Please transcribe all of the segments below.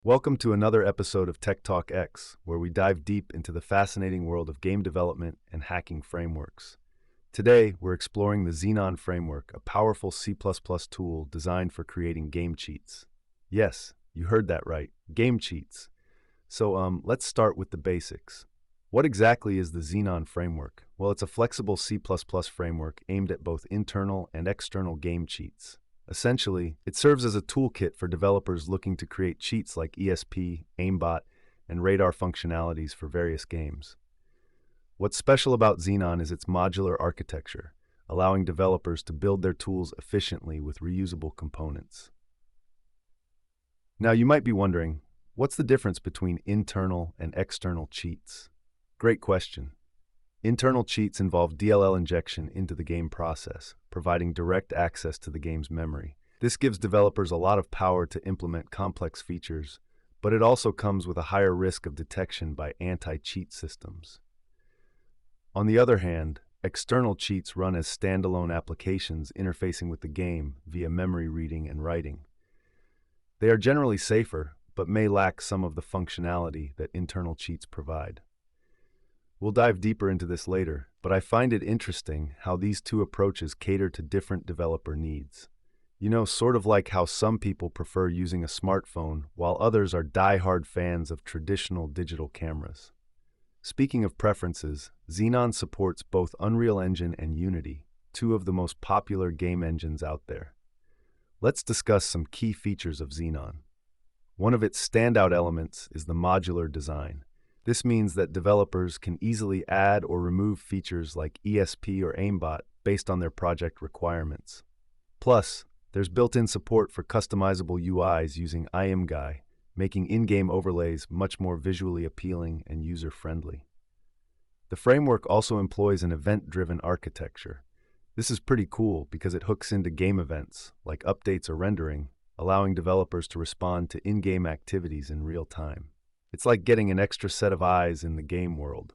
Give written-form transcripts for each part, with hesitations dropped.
Welcome to another episode of Tech Talk X, where we dive deep into the fascinating world of game development and hacking frameworks. Today, we're exploring the Xenon framework, a powerful C++ tool designed for creating game cheats. Yes, you heard that right, game cheats. So, let's start with the basics. What exactly is the Xenon framework? Well, it's a flexible C++ framework aimed at both internal and external game cheats. Essentially, it serves as a toolkit for developers looking to create cheats like ESP, aimbot, and radar functionalities for various games. What's special about Xenon is its modular architecture, allowing developers to build their tools efficiently with reusable components. Now, you might be wondering, what's the difference between internal and external cheats? Great question. Internal cheats involve DLL injection into the game process, providing direct access to the game's memory. This gives developers a lot of power to implement complex features, but it also comes with a higher risk of detection by anti-cheat systems. On the other hand, external cheats run as standalone applications interfacing with the game via memory reading and writing. They are generally safer, but may lack some of the functionality that internal cheats provide. We'll dive deeper into this later, but I find it interesting how these two approaches cater to different developer needs. You know, sort of like how some people prefer using a smartphone, while others are die-hard fans of traditional digital cameras. Speaking of preferences, Xenon supports both Unreal Engine and Unity, two of the most popular game engines out there. Let's discuss some key features of Xenon. One of its standout elements is the modular design. This means that developers can easily add or remove features like ESP or aimbot based on their project requirements. Plus, there's built-in support for customizable UIs using IMGUI, making in-game overlays much more visually appealing and user-friendly. The framework also employs an event-driven architecture. This is pretty cool because it hooks into game events, like updates or rendering, allowing developers to respond to in-game activities in real time. It's like getting an extra set of eyes in the game world.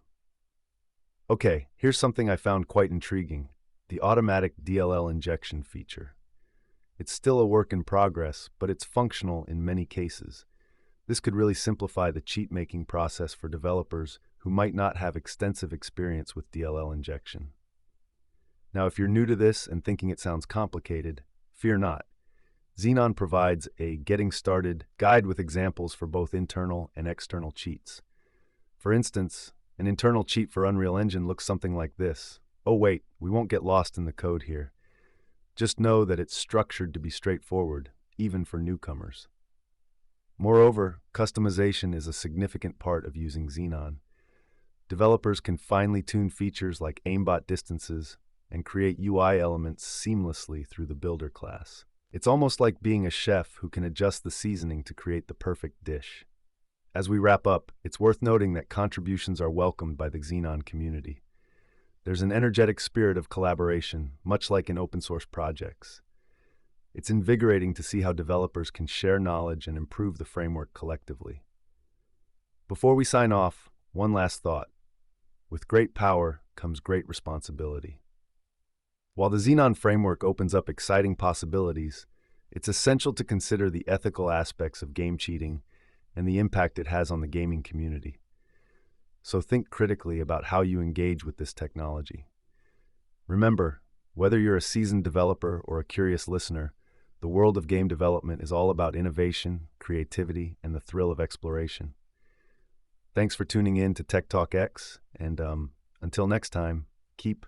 Okay, here's something I found quite intriguing: the automatic DLL injection feature. It's still a work in progress, but it's functional in many cases. This could really simplify the cheat-making process for developers who might not have extensive experience with DLL injection. Now, if you're new to this and thinking it sounds complicated, fear not. Xenon provides a Getting Started guide with examples for both internal and external cheats. For instance, an internal cheat for Unreal Engine looks something like this. Oh wait, we won't get lost in the code here. Just know that it's structured to be straightforward, even for newcomers. Moreover, customization is a significant part of using Xenon. Developers can finely tune features like aimbot distances and create UI elements seamlessly through the builder class. It's almost like being a chef who can adjust the seasoning to create the perfect dish. As we wrap up, it's worth noting that contributions are welcomed by the Xenon community. There's an energetic spirit of collaboration, much like in open source projects. It's invigorating to see how developers can share knowledge and improve the framework collectively. Before we sign off, one last thought. With great power comes great responsibility. While the Xenon framework opens up exciting possibilities, it's essential to consider the ethical aspects of game cheating and the impact it has on the gaming community. So think critically about how you engage with this technology. Remember, whether you're a seasoned developer or a curious listener, the world of game development is all about innovation, creativity, and the thrill of exploration. Thanks for tuning in to Tech Talk X, and until next time, keep